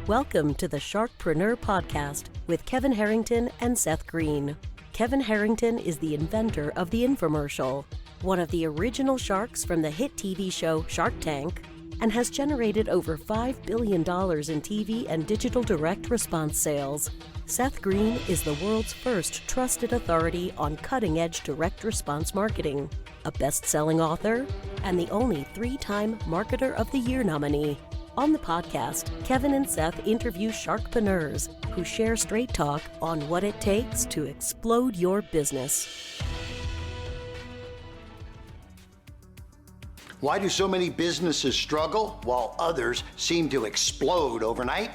Welcome to the Sharkpreneur podcast with Kevin Harrington and Seth Greene. Kevin Harrington is the inventor of the infomercial, one of the original sharks from the hit TV show Shark Tank, and has generated over $5 billion in TV and digital direct response sales. Seth Greene is the world's first trusted authority on cutting-edge direct response marketing, a best-selling author, and the only 3-time Marketer of the Year nominee. On the podcast, Kevin and Seth interview sharkpreneurs who share straight talk on what it takes to explode your business. Why do so many businesses struggle while others seem to explode overnight?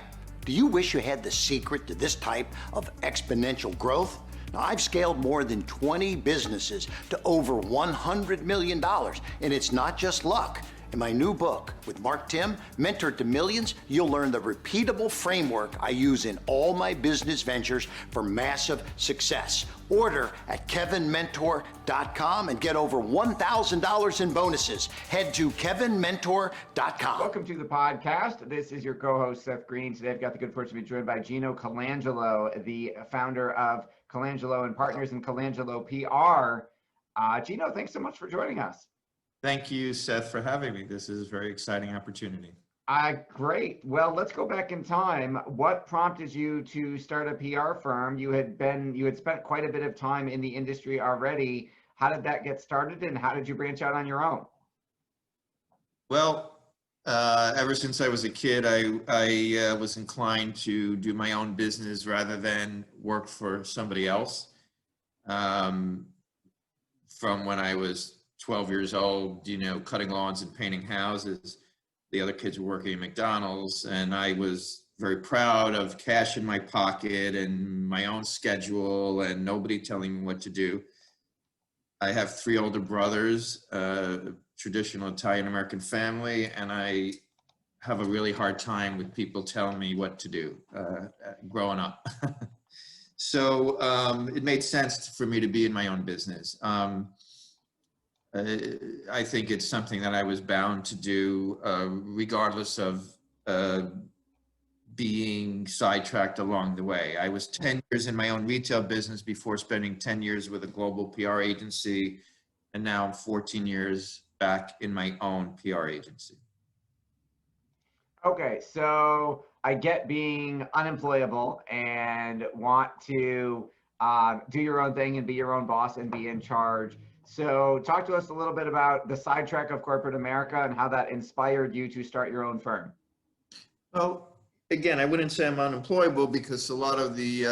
Do you wish you had the secret to this type of exponential growth? Now, I've scaled more than 20 businesses to over $100 million, and it's not just luck. In my new book with Mark Tim, Mentor to Millions, you'll learn the repeatable framework I use in all my business ventures for massive success. Order at kevinmentor.com and get over $1,000 in bonuses. Head to kevinmentor.com. Welcome to the podcast. This is your co-host, Seth Greene. Today I've got the good fortune to be joined by Gino Colangelo, the founder of Colangelo and Partners and Colangelo PR. Gino, thanks so much for joining us. Thank you, Seth, for having me. This is a very exciting opportunity. Great. Well, let's go back in time. What prompted you to start a PR firm? You had spent quite a bit of time in the industry already. How did that get started, and how did you branch out on your own? Well, ever since I was a kid, I was inclined to do my own business rather than work for somebody else. From when I was 12 years old, cutting lawns and painting houses. The other kids were working at McDonald's, and I was very proud of cash in my pocket and my own schedule and nobody telling me what to do. I have 3 older brothers, traditional Italian-American family, and I have a really hard time with people telling me what to do growing up. So it made sense for me to be in my own business. I think it's something that I was bound to do, regardless of being sidetracked along the way. I was 10 years in my own retail business before spending 10 years with a global PR agency, and now I'm 14 years back in my own PR agency. Okay, so I get being unemployable and want to do your own thing and be your own boss and be in charge. So talk to us a little bit about the sidetrack of corporate America and how that inspired you to start your own firm. Well, again, I wouldn't say I'm unemployable, because a lot of the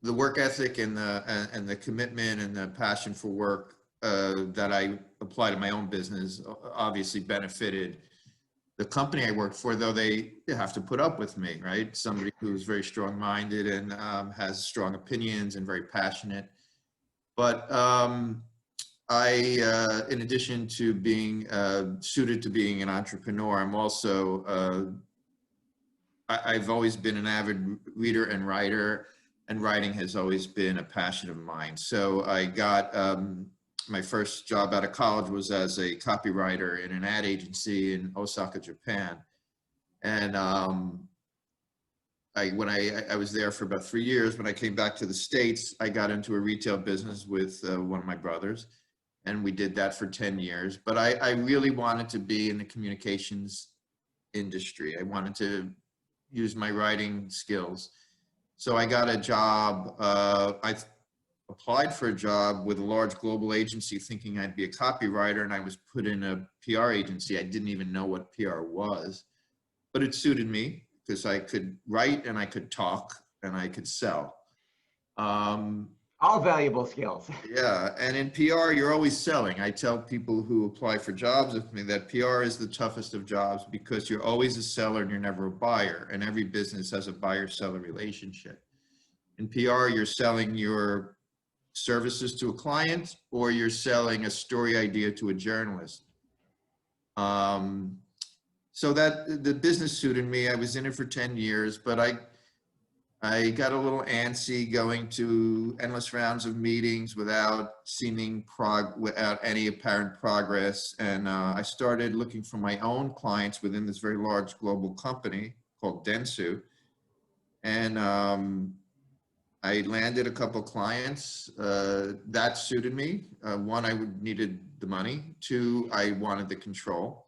work ethic and the commitment and the passion for work that I apply to my own business obviously benefited the company I worked for, though they have to put up with me, right? Somebody who's very strong-minded and has strong opinions and very passionate. But in addition to being suited to being an entrepreneur, I'm also, I've always been an avid reader and writer, and writing has always been a passion of mine. So I got, my first job out of college was as a copywriter in an ad agency in Osaka, Japan. And when I was there for about 3 years. When I came back to the States, I got into a retail business with one of my brothers, and we did that for 10 years. But I really wanted to be in the communications industry. I wanted to use my writing skills. So I got a job, I applied for a job with a large global agency thinking I'd be a copywriter, and I was put in a PR agency. I didn't even know what PR was, but it suited me because I could write and I could talk and I could sell. All valuable skills. Yeah, and in PR, you're always selling. I tell people who apply for jobs with me that PR is the toughest of jobs because you're always a seller and you're never a buyer, and every business has a buyer-seller relationship. In PR, you're selling your services to a client, or you're selling a story idea to a journalist. So that the business suited me. I was in it for 10 years, but I got a little antsy going to endless rounds of meetings without any apparent progress. And I started looking for my own clients within this very large global company called Dentsu. And I landed a couple clients that suited me. One, I needed the money. Two, I wanted the control.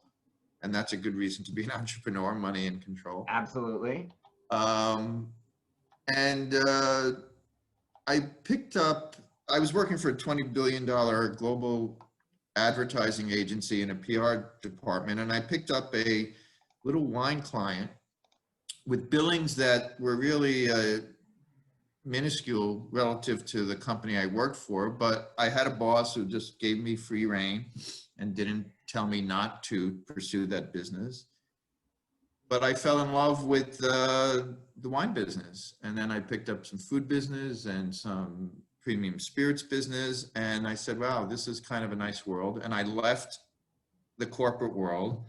And that's a good reason to be an entrepreneur, money and control. Absolutely. I was working for a $20 billion global advertising agency in a PR department, and I picked up a little wine client with billings that were really minuscule relative to the company I worked for, but I had a boss who just gave me free rein and didn't tell me not to pursue that business. But I fell in love with the wine business. And then I picked up some food business and some premium spirits business. And I said, wow, this is kind of a nice world. And I left the corporate world,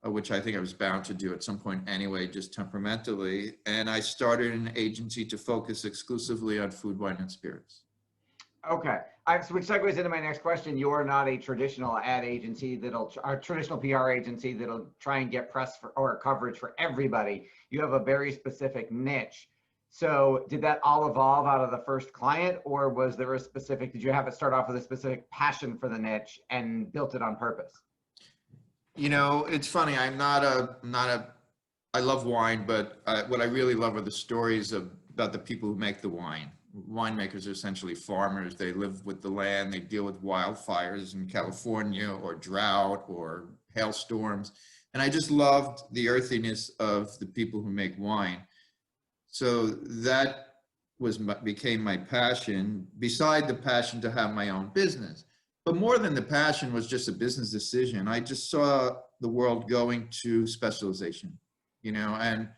which I think I was bound to do at some point anyway, just temperamentally. And I started an agency to focus exclusively on food, wine, and spirits. Okay. So which segues into my next question. You're not a traditional ad agency a traditional PR agency that'll try and get press or coverage for everybody. You have a very specific niche. So did that all evolve out of the first client, or was there did you have it start off with a specific passion for the niche and built it on purpose? You know, it's funny. I love wine, but what I really love are the stories about the people who make the wine. Winemakers are essentially farmers. They live with the land. They deal with wildfires in California or drought or hailstorms. And I just loved the earthiness of the people who make wine. So that became my passion, beside the passion to have my own business. But more than the passion was just a business decision. I just saw the world going to specialization, you know, and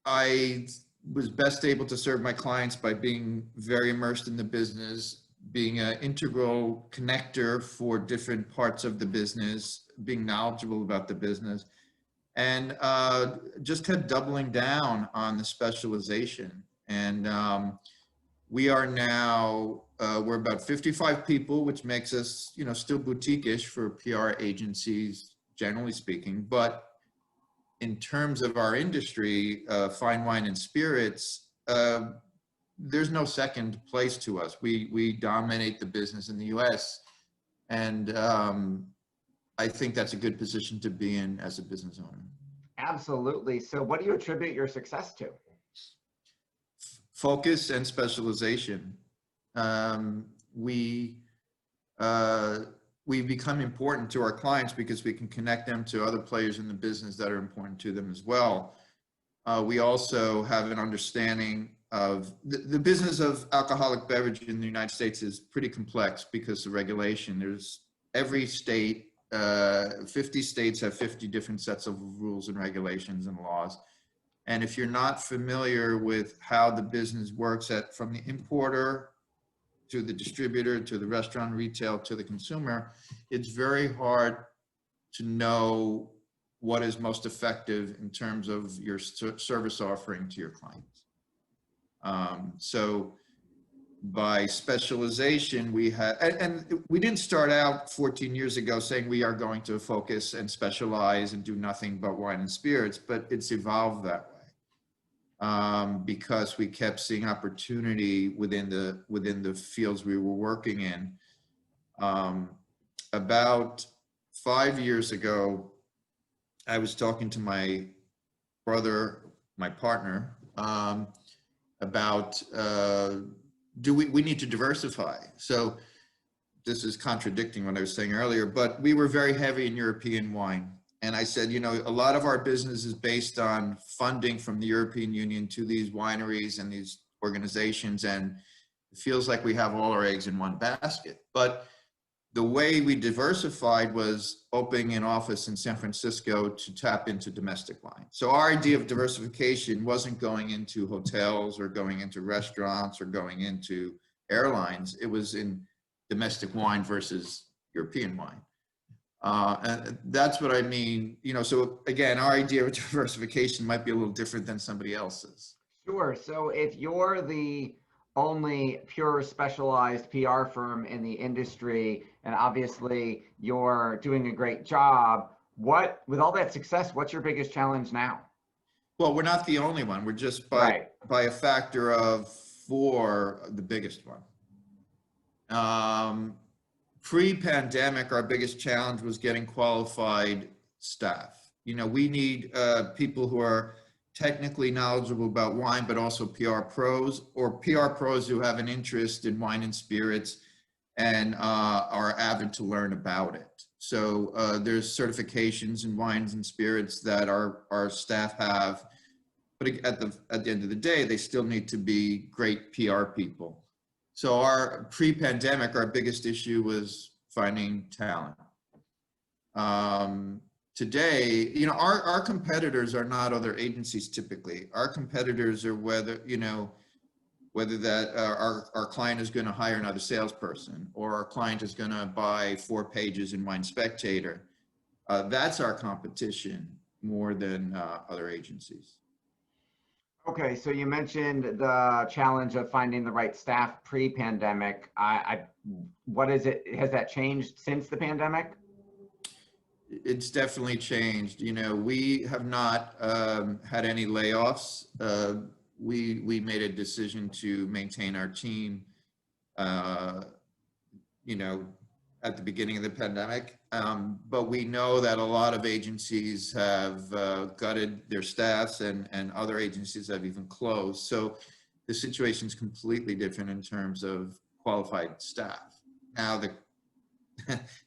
I was best able to serve my clients by being very immersed in the business, being an integral connector for different parts of the business, being knowledgeable about the business, and just kept doubling down on the specialization. And we are now, we're about 55 people, which makes us, you know, still boutique-ish for PR agencies, generally speaking. But in terms of our industry, fine wine and spirits, there's no second place to us. We dominate the business in the US. And I think that's a good position to be in as a business owner. Absolutely. So what do you attribute your success to? Focus and specialization. We become important to our clients because we can connect them to other players in the business that are important to them as well. We also have an understanding of the business of alcoholic beverage in the United States is pretty complex because of regulation. There's every state, 50 states have 50 different sets of rules and regulations and laws. And if you're not familiar with how the business works from the importer to the distributor, to the restaurant, retail, to the consumer, it's very hard to know what is most effective in terms of your service offering to your clients. So by specialization, we had, and we didn't start out 14 years ago saying we are going to focus and specialize and do nothing but wine and spirits, but it's evolved that way. Because we kept seeing opportunity within the fields we were working in. About 5 years ago, I was talking to my brother, my partner, about we need to diversify. So this is contradicting what I was saying earlier, but we were very heavy in European wine. And I said, you know, a lot of our business is based on funding from the European Union to these wineries and these organizations. And it feels like we have all our eggs in one basket. But the way we diversified was opening an office in San Francisco to tap into domestic wine. So our idea of diversification wasn't going into hotels or going into restaurants or going into airlines. It was in domestic wine versus European wine. And that's what I mean, you know, so again, our idea of diversification might be a little different than somebody else's. Sure. So if you're the only pure specialized PR firm in the industry, and obviously you're doing a great job, With all that success, what's your biggest challenge now? Well, we're not the only one. We're just Right. by a factor of 4, the biggest one. Pre-pandemic, our biggest challenge was getting qualified staff. You know, we need people who are technically knowledgeable about wine, but also PR pros, or PR pros who have an interest in wine and spirits and are avid to learn about it. So there's certifications in wines and spirits that our staff have, but at the end of the day, they still need to be great PR people. So our pre-pandemic, our biggest issue was finding talent. Today, you know, our competitors are not other agencies typically. Our competitors are whether that our client is going to hire another salesperson, or our client is going to buy 4 pages in Wine Spectator. That's our competition more than other agencies. Okay, so you mentioned the challenge of finding the right staff pre-pandemic. What is it? Has that changed since the pandemic? It's definitely changed. You know, we have not had any layoffs. We made a decision to maintain our team, you know, at the beginning of the pandemic. But we know that a lot of agencies have gutted their staffs, and other agencies have even closed. So the situation is completely different in terms of qualified staff.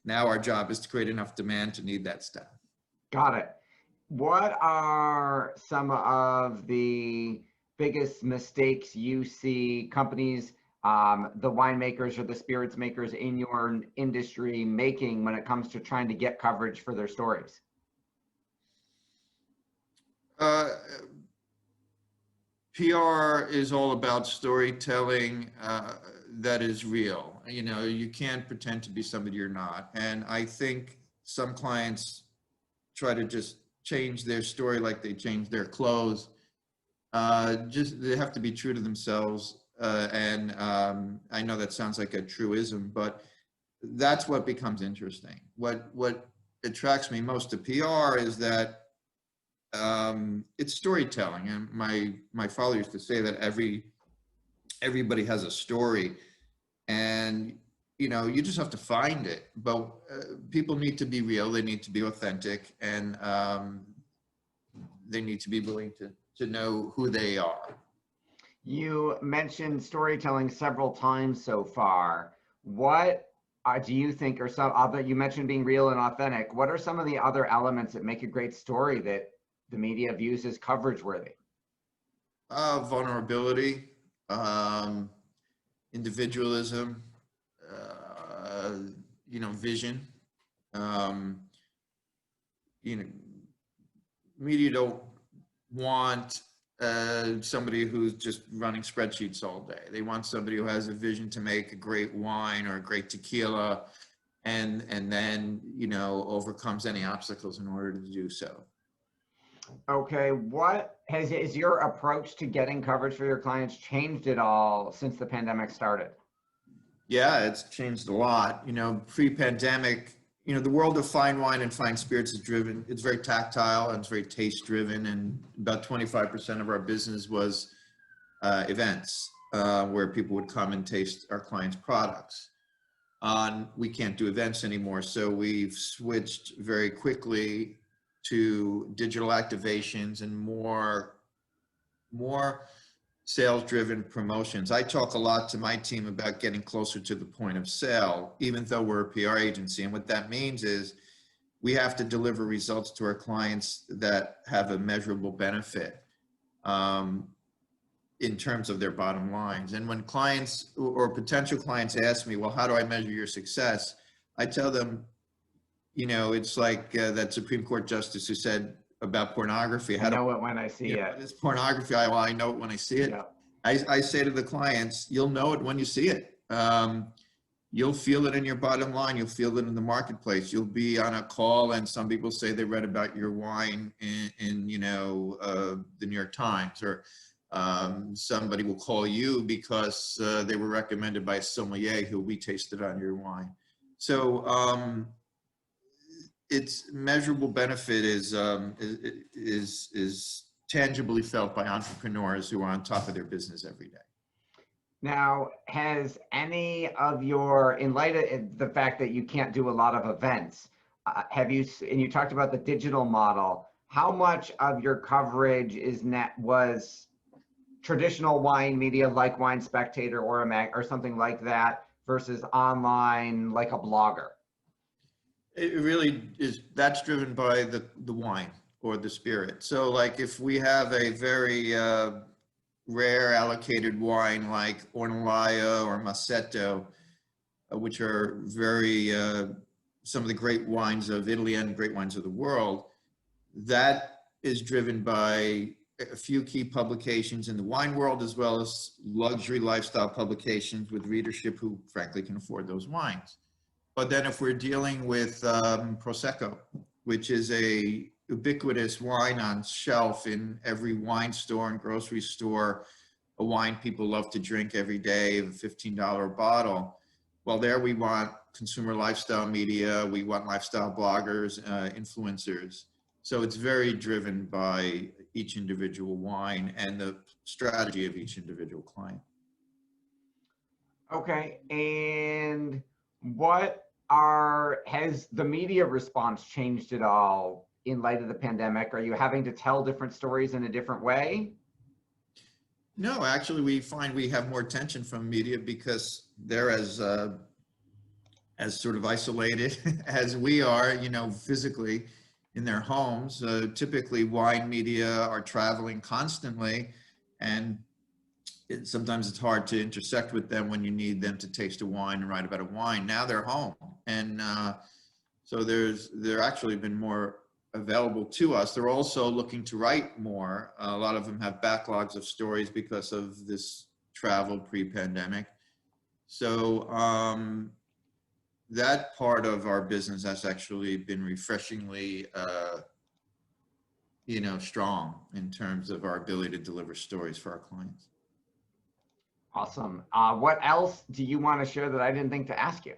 Now our job is to create enough demand to need that staff. Got it. What are some of the biggest mistakes you see companies, the winemakers or the spirits makers in your industry making when it comes to trying to get coverage for their stories? PR is all about storytelling that is real. You know, you can't pretend to be somebody you're not. And I think some clients try to just change their story like they change their clothes. They have to be true to themselves. And I know that sounds like a truism, but that's what becomes interesting. What attracts me most to PR is that it's storytelling. And my father used to say that everybody has a story, and you know, you just have to find it. But people need to be real. They need to be authentic, and they need to be willing to know who they are. You mentioned storytelling several times so far. What do you think are some other, you mentioned being real and authentic. What are some of the other elements that make a great story that the media views as coverage worthy? Vulnerability, individualism, you know, vision. You know, media don't want somebody who's just running spreadsheets all day. They want somebody who has a vision to make a great wine or a great tequila, and then, you know, overcomes any obstacles in order to do so. Okay, is your approach to getting coverage for your clients changed at all since the pandemic started? Yeah, it's changed a lot. You know, pre-pandemic, you know, the world of fine wine and fine spirits is driven, it's very tactile and it's very taste driven, and about 25% of our business was events where people would come and taste our clients' products. We can't do events anymore, so we've switched very quickly to digital activations and more sales-driven promotions. I talk a lot to my team about getting closer to the point of sale, even though we're a PR agency. And what that means is we have to deliver results to our clients that have a measurable benefit in terms of their bottom lines. And when clients or potential clients ask me, well, how do I measure your success? I tell them, you know, it's like that Supreme Court justice who said about pornography. I know it when I see it. It's pornography. I know it when I see it. Yeah. I say to the clients, you'll know it when you see it. You'll feel it in your bottom line. You'll feel it in the marketplace. You'll be on a call and some people say they read about your wine in you know, the New York Times, or somebody will call you because they were recommended by a sommelier who we tasted on your wine. So its measurable benefit is tangibly felt by entrepreneurs who are on top of their business every day. Now, has any of your, in light of the fact that you can't do a lot of events, and you talked about the digital model, how much of your coverage was traditional wine media like Wine Spectator or or something like that versus online like a blogger? It really is, that's driven by the wine or the spirit. So like if we have a very rare allocated wine like Ornellaia or Prosecco, which are very, some of the great wines of Italy and great wines of the world, that is driven by a few key publications in the wine world, as well as luxury lifestyle publications with readership who frankly can afford those wines. But then if we're dealing with Prosecco, which is a ubiquitous wine on shelf in every wine store and grocery store, a wine people love to drink every day, a $15 bottle. Well, there we want consumer lifestyle media, we want lifestyle bloggers, influencers. So it's very driven by each individual wine and the strategy of each individual client. Okay, and has the media response changed at all in light of the pandemic? Are you having to tell different stories in a different way? No, actually, we find we have more attention from media because they're as sort of isolated as we are, you know, physically in their homes. Typically, wine media are traveling constantly, and sometimes it's hard to intersect with them when you need them to taste a wine and write about a wine. Now they're home, and so they're actually been more available to us. They're also looking to write more. A lot of them have backlogs of stories because of this travel pre-pandemic. So that part of our business has actually been refreshingly, you know, strong in terms of our ability to deliver stories for our clients. Awesome. What else do you want to share that I didn't think to ask you?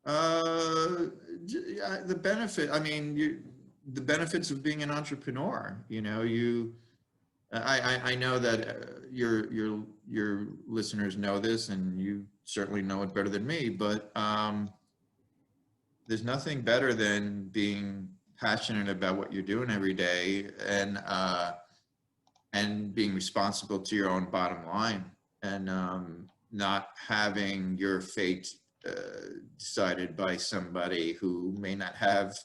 The benefit, I mean, the benefits of being an entrepreneur, you know, I know that your listeners know this, and you certainly know it better than me, but there's nothing better than being passionate about what you're doing every day and being responsible to your own bottom line, and not having your fate decided by somebody who may not have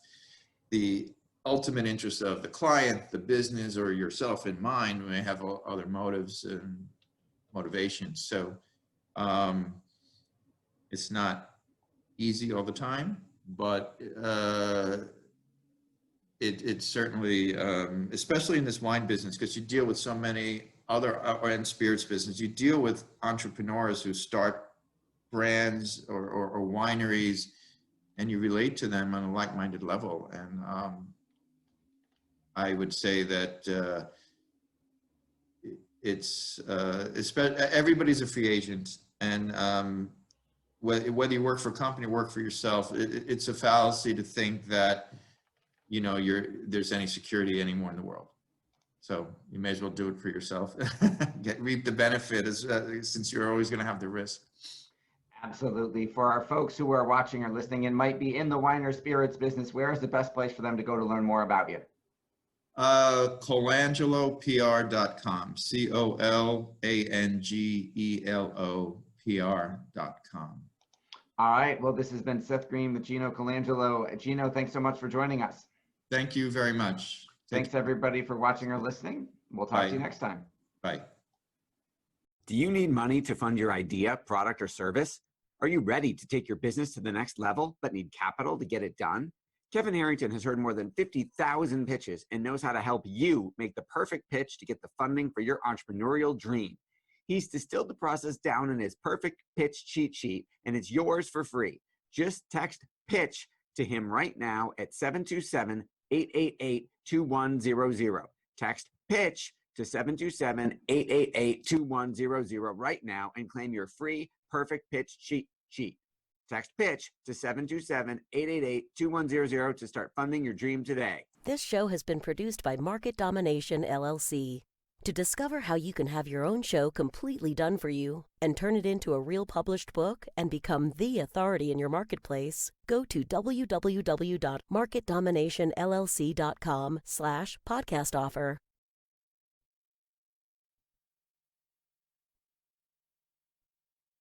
the ultimate interest of the client, the business, or yourself in mind. We may have other motives and motivations. So it's not easy all the time, but it's certainly, especially in this wine business, because you deal with so many other, and spirits business, you deal with entrepreneurs who start brands or wineries, and you relate to them on a like-minded level. And I would say that everybody's a free agent, and whether you work for a company or work for yourself, it's a fallacy to think that, you know, there's any security anymore in the world. So you may as well do it for yourself. Reap the benefit, since you're always going to have the risk. Absolutely. For our folks who are watching or listening and might be in the wine or spirits business, where is the best place for them to go to learn more about you? ColangeloPR.com. ColangeloPR.com. All right. Well, this has been Seth Greene with Gino Colangelo. Gino, thanks so much for joining us. Thank you very much. Thanks everybody for watching or listening. We'll talk to you next time. Bye. Do you need money to fund your idea, product, or service? Are you ready to take your business to the next level but need capital to get it done? Kevin Harrington has heard more than 50,000 pitches and knows how to help you make the perfect pitch to get the funding for your entrepreneurial dream. He's distilled the process down in his perfect pitch cheat sheet, and it's yours for free. Just text PITCH to him right now at 727-888-2100. Text PITCH to 727-888-2100 right now and claim your free perfect pitch cheat sheet. Text PITCH to 727-888-2100 to start funding your dream today. This show has been produced by Market Domination, LLC. To discover how you can have your own show completely done for you and turn it into a real published book and become the authority in your marketplace, go to www.marketdominationllc.com/podcast offer.